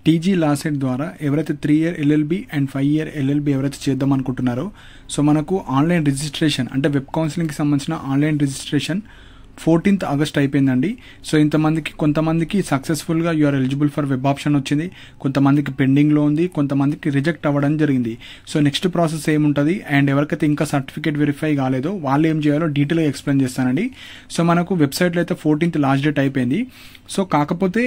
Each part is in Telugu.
టీజీ లాసెట్ ద్వారా ఎవరైతే 3 year LLB and 5 year LLB ఎవరైతే చేద్దాం అనుకుంటున్నారో సో మనకు ఆన్లైన్ రిజిస్ట్రేషన్ అంటే వెబ్ కౌన్సిలింగ్కి సంబంధించిన ఆన్లైన్ రిజిస్ట్రేషన్ 14th August అయిపోయిందండి. సో కొంతమందికి సక్సెస్ఫుల్గా you are eligible for web option వచ్చింది, కొంతమందికి పెండింగ్లో ఉంది, కొంతమందికి రిజెక్ట్ అవ్వడం జరిగింది. సో నెక్స్ట్ ప్రాసెస్ ఏముంటుంది అండ్ ఎవరికైతే ఇంకా సర్టిఫికేట్ వెరిఫై కాలేదో వాళ్ళు ఏం చేయాలో డీటెయిల్గా ఎక్స్ప్లెయిన్ చేస్తానండి. సో మనకు వెబ్సైట్లో అయితే 14th లాస్ట్ డేట్ అయిపోయింది. సో కాకపోతే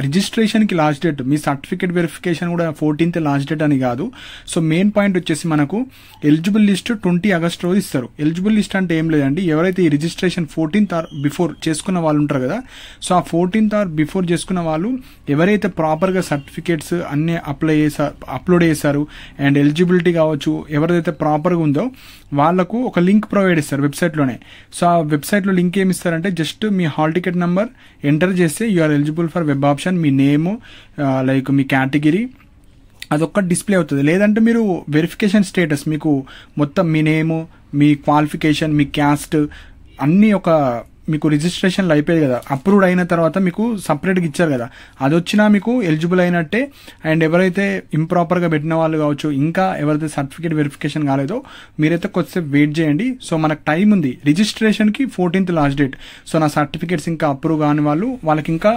రిజిస్ట్రేషన్కి లాస్ట్ డేట్, మీ సర్టిఫికేట్ వెరిఫికేషన్ కూడా 14th లాస్ట్ డేట్ అని కాదు. సో మెయిన్ పాయింట్ వచ్చేసి మనకు ఎలిజిబుల్ లిస్ట్ 20 August రోజు ఇస్తారు. ఎలిజిబుల్ లిస్ట్ అంటే ఏం లేదండి, ఎవరైతే ఈ రిజిస్ట్రేషన్ 14th or బిఫోర్ చేసుకున్న వాళ్ళు ఉంటారు కదా, సో ఆ 14th or బిఫోర్ చేసుకున్న వాళ్ళు ఎవరైతే ప్రాపర్గా సర్టిఫికేట్స్ అన్నీ అప్లోడ్ చేశారు అండ్ ఎలిజిబిలిటీ కావచ్చు ఎవరైతే ప్రాపర్గా ఉందో వాళ్ళకు ఒక లింక్ ప్రొవైడ్ ఇస్తారు వెబ్సైట్లోనే. సో ఆ వెబ్సైట్లో లింక్ ఏమి ఇస్తారంటే జస్ట్ మీ హాల్ టికెట్ నెంబర్ ఎంటర్ చేస్తే you are eligible for web option, మీ నేము లైక్ మీ కేటగిరీ అదొక్క డిస్ప్లే అవుతుంది. లేదంటే మీరు వెరిఫికేషన్ స్టేటస్ మీకు మొత్తం మీ నేము, మీ క్వాలిఫికేషన్, మీ క్యాస్ట్ అన్నీ ఒక మీకు రిజిస్ట్రేషన్లో అయిపోయింది కదా, అప్రూవ్డ్ అయిన తర్వాత మీకు సపరేట్గా ఇచ్చారు కదా, అది వచ్చినా మీకు ఎలిజిబుల్ అయినట్టే. అండ్ ఎవరైతే ఇంప్రాపర్గా పెట్టిన వాళ్ళు కావచ్చు, ఇంకా ఎవరైతే సర్టిఫికేట్ వెరిఫికేషన్ కాలేదో మీరైతే కొద్దిసేపు వెయిట్ చేయండి. సో మనకు టైం ఉంది, రిజిస్ట్రేషన్కి 14th లాస్ట్ డేట్. సో నా సర్టిఫికేట్స్ ఇంకా అప్రూవ్ కాని వాళ్ళకి ఇంకా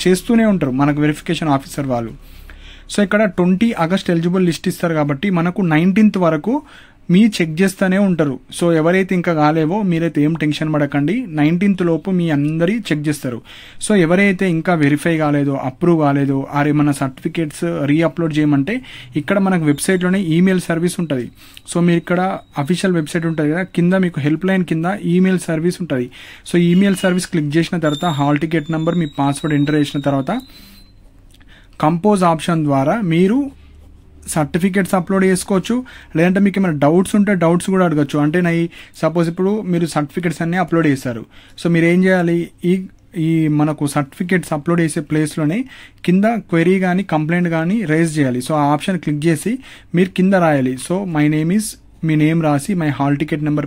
చేస్తూనే ఉంటారు మనకు వెరిఫికేషన్ ఆఫీసర్ వాళ్ళు. సో ఇక్కడ 20 August ఎలిజిబుల్ లిస్ట్ ఇస్తారు కాబట్టి మనకు 19th వరకు మీ చెక్ చేస్తూనే ఉంటారు. సో ఎవరైతే ఇంకా కాలేవో మీరైతే ఏం టెన్షన్ పడకండి, 19th లోపు మీ అందరి చెక్ చేస్తారు. సో ఎవరైతే ఇంకా వెరిఫై కాలేదో, అప్రూవ్ కాలేదో, ఆర్ ఏమన్నా సర్టిఫికేట్స్ రీఅప్లోడ్ చేయమంటే ఇక్కడ మనకు వెబ్సైట్లోనే ఈమెయిల్ సర్వీస్ ఉంటుంది. సో మీరు ఇక్కడ అఫీషియల్ వెబ్సైట్ ఉంటుంది కదా, కింద మీకు హెల్ప్ లైన్ కింద ఈమెయిల్ సర్వీస్ ఉంటుంది. సో ఈమెయిల్ సర్వీస్ క్లిక్ చేసిన తర్వాత హాల్ టికెట్ నెంబర్, మీ పాస్వర్డ్ ఎంటర్ చేసిన తర్వాత కంపోజ్ ఆప్షన్ ద్వారా మీరు సర్టిఫికేట్స్ అప్లోడ్ చేసుకోవచ్చు. లేదంటే మీకు ఏమైనా డౌట్స్ ఉంటే డౌట్స్ కూడా అడగచ్చు. అంటే సపోజ్ ఇప్పుడు మీరు సర్టిఫికేట్స్ అన్నీ అప్లోడ్ చేశారు. సో మీరు ఏం చేయాలి, ఈ మనకు సర్టిఫికేట్స్ అప్లోడ్ చేసే ప్లేస్లోనే కింద క్వెరీ కానీ కంప్లైంట్ కానీ రైజ్ చేయాలి. సో ఆ ఆప్షన్ క్లిక్ చేసి మీరు కింద రాయాలి. సో మై నేమ్ ఈజ్, మీ నేమ్ రాసి my hall ticket number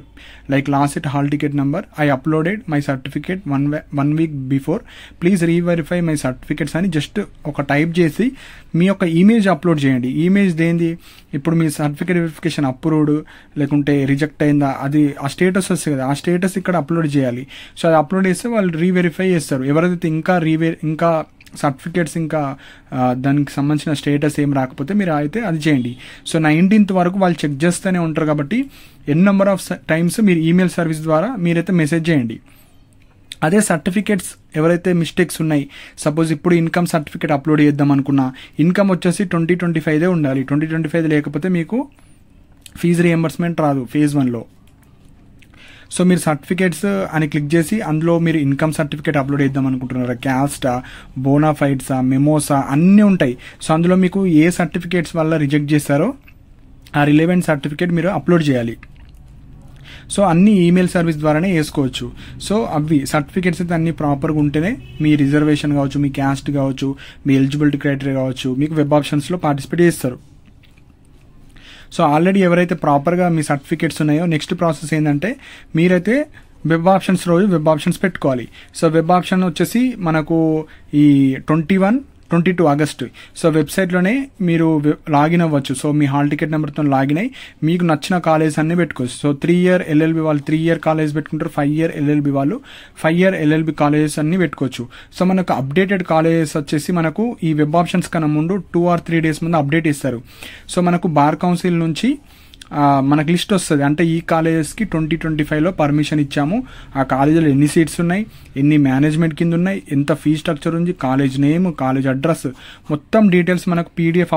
like last hall ticket number, I uploaded my certificate one week before, please reverify my certificates అని జస్ట్ ఒక టైప్ చేసి మీ యొక్క ఇమేజ్ అప్లోడ్ చేయండి. ఇమేజ్ దేంది, ఇప్పుడు మీ సర్టిఫికేట్ వెరిఫికేషన్ అప్రూవ్డ్ లేకుంటే రిజెక్ట్ అయిందా అది ఆ స్టేటస్ వస్తుంది కదా, ఆ స్టేటస్ ఇక్కడ అప్లోడ్ చేయాలి. సో అది అప్లోడ్ చేస్తే వాళ్ళు రీవెరిఫై చేస్తారు. ఎవరైతే ఇంకా సర్టిఫికేట్స్ ఇంకా దానికి సంబంధించిన స్టేటస్ ఏం రాకపోతే మీరు అయితే అది చేయండి. సో 19th వరకు వాళ్ళు చెక్ చేస్తూనే ఉంటారు కాబట్టి ఎన్ నెంబర్ ఆఫ్ టైమ్స్ మీరు ఈమెయిల్ సర్వీస్ ద్వారా మీరైతే మెసేజ్ చేయండి. అదే సర్టిఫికేట్స్ ఎవరైతే మిస్టేక్స్ ఉన్నాయి, సపోజ్ ఇప్పుడు ఇన్కమ్ సర్టిఫికేట్ అప్లోడ్ చేద్దాం అనుకున్నా, ఇన్కమ్ వచ్చేసి 2025 ఉండాలి. 2025 లేకపోతే మీకు ఫీజు రియంబర్స్మెంట్ రాదు ఫేజ్ 1లో. సో మీరు సర్టిఫికేట్స్ అని క్లిక్ చేసి అందులో మీరు ఇన్కమ్ సర్టిఫికేట్ అప్లోడ్ చేద్దాం అనుకుంటున్నారా, క్యాస్టా, బోనాఫైడ్సా, మెమోసా అన్నీ ఉంటాయి. సో అందులో మీకు ఏ సర్టిఫికేట్స్ వల్ల రిజెక్ట్ చేస్తారో ఆ రిలవెంట్ సర్టిఫికేట్ మీరు అప్లోడ్ చేయాలి. సో అన్ని ఈమెయిల్ సర్వీస్ ద్వారానే వేసుకోవచ్చు. సో అవి సర్టిఫికేట్స్ అయితే అన్ని ప్రాపర్గా ఉంటేనే మీ రిజర్వేషన్ కావచ్చు, మీ క్యాస్ట్ కావచ్చు, మీ ఎలిజిబిలిటీ క్రైటీరియా కావచ్చు మీకు వెబ్ ఆప్షన్స్లో పార్టిసిపేట్ చేస్తారు. సో ఆల్రెడీ ఎవరైతే ప్రాపర్గా మీ సర్టిఫికేట్స్ ఉన్నాయో నెక్స్ట్ ప్రాసెస్ ఏంటంటే మీరైతే వెబ్ ఆప్షన్స్ రోజు వెబ్ ఆప్షన్స్ పెట్టుకోవాలి. సో వెబ్ ఆప్షన్ వచ్చేసి మనకు ఈ 21-22 August. సో వెబ్సైట్లోనే మీరు లాగిన్ అవ్వచ్చు. సో మీ హాల్ టికెట్ నెంబర్తో లాగిన్ అయ్యి మీకు నచ్చిన కాలేజ్ అన్నీ పెట్టుకోవచ్చు. సో 3 year LLB వాళ్ళు 3 year కాలేజ్ పెట్టుకుంటారు, 5 year LLB వాళ్ళు 5 year LLB కాలేజెస్ అన్ని పెట్టుకోవచ్చు. సో మనకు అప్డేటెడ్ కాలేజెస్ వచ్చేసి మనకు ఈ వెబ్ ఆప్షన్స్ కన్నా ముందు 2 or 3 days ముందు అప్డేట్ ఇస్తారు. సో మనకు బార్ కౌన్సిల్ నుంచి మనకు లిస్ట్ వస్తుంది. అంటే ఈ కాలేజెస్కి 2025లో పర్మిషన్ ఇచ్చాము, ఆ కాలేజీలో ఎన్ని సీట్స్ ఉన్నాయి, ఎన్ని మేనేజ్మెంట్ కింద ఉన్నాయి, ఎంత ఫీ స్ట్రక్చర్ ఉంది, కాలేజ్ నేమ్, కాలేజ్ అడ్రస్ మొత్తం డీటెయిల్స్ మనకు PDF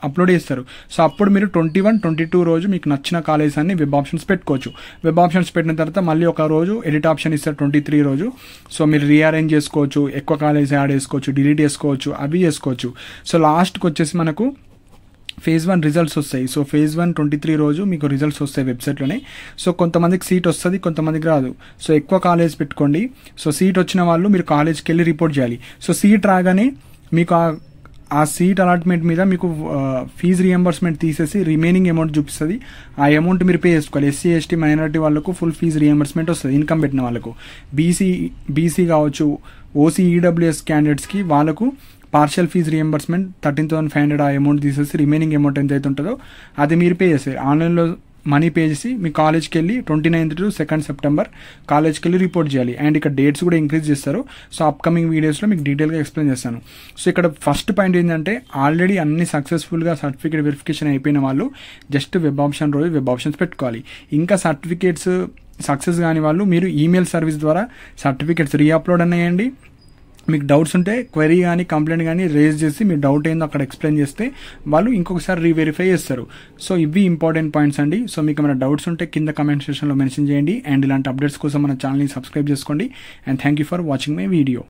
అప్లోడ్ చేస్తారు. సో అప్పుడు మీరు 21-22 రోజు మీకు నచ్చిన కాలేజ్ అన్ని వెబ్ ఆప్షన్స్ పెట్టుకోవచ్చు. వెబ్ ఆప్షన్స్ పెట్టిన తర్వాత మళ్ళీ ఒక రోజు ఎడిట్ ఆప్షన్ ఇస్తారు 23 రోజు. సో మీరు రీఅరేంజ్ చేసుకోవచ్చు, ఎక్కువ కాలేజ్ యాడ్ చేసుకోవచ్చు, డిలీట్ చేసుకోవచ్చు, అవి చేసుకోవచ్చు. సో లాస్ట్కి వచ్చేసి మనకు phase 1 రిజల్ట్స్ వస్తాయి. సో phase 1 23 రోజు మీకు రిజల్ట్స్ వస్తాయి వెబ్సైట్లోనే. సో కొంతమందికి సీట్ వస్తుంది, కొంతమందికి రాదు. సో ఎక్కువ కాలేజ్ పెట్టుకోండి. సో సీట్ వచ్చిన వాళ్ళు మీరు కాలేజ్కి వెళ్ళి రిపోర్ట్ చేయాలి. సో సీట్ రాగానే మీకు ఆ సీట్ అలాట్మెంట్ మీద మీకు ఫీజు రియంబర్స్మెంట్ తీసేసి రిమైనింగ్ అమౌంట్ చూపిస్తుంది. ఆ అమౌంట్ మీరు పే చేసుకోవాలి. SC ST మైనారిటీ వాళ్ళకు ఫుల్ ఫీజు రియంబర్స్మెంట్ వస్తుంది. ఇన్కమ్ పెట్టిన వాళ్ళకు, బీసీ కావచ్చు, OC EWS క్యాండిడేట్స్కి వాళ్ళకు పార్షియల్ ఫీజు రియంబర్స్మెంట్ 13,500 ఆ అమౌంట్ తీసేసి రిమైనింగ్ అమౌంట్ ఎంత అయితే ఉంటుందో అది మీరు పే చేస్తారు. ఆన్లైన్లో మనీ పే చేసి మీ కాలేజ్కి వెళ్ళి 29th to 2nd September కాలేజ్కి వెళ్ళి రిపోర్ట్ చేయాలి. అండ్ ఇక్కడ డేట్స్ కూడా ఇంక్రీజ్ చేస్తారు. సో అప్కమింగ్ వీడియోస్లో మీకు డీటెయిల్గా ఎక్స్ప్లెయిన్ చేస్తాను. సో ఇక్కడ ఫస్ట్ పాయింట్ ఏంటంటే ఆల్రెడీ అన్ని సక్సెస్ఫుల్గా సర్టిఫికేట్ వెరిఫికేషన్ అయిపోయిన వాళ్ళు జస్ట్ వెబ్ ఆప్షన్ రోజు వెబ్ ఆప్షన్స్ పెట్టుకోవాలి. ఇంకా సర్టిఫికేట్స్ సక్సెస్ కాని వాళ్ళు మీరు ఈమెయిల్ సర్వీస్ ద్వారా సర్టిఫికేట్స్ రీఅప్లోడ్ అయ్యండి. మీకు డౌట్స్ ఉంటే క్వెరీ కానీ కంప్లైంట్ కానీ రేజ్ చేసి మీ డౌట్ ఏందో అక్కడ ఎక్స్ప్లెయిన్ చేస్తే వాళ్ళు ఇంకొకసారి రీవెరిఫై చేస్తారు. సో ఇవి ఇంపార్టెంట్ పాయింట్స్ అండి. సో మీకు ఏమైనా డౌట్స్ ఉంటే కింద కమెంట్ సెక్షన్లో మెన్షన్ చేయండి. అండ్ ఇలాంటి అప్డేట్స్ కోసం మన ఛానల్ని సబ్స్క్రైబ్ చేసుకోండి. And thank you for watching my video.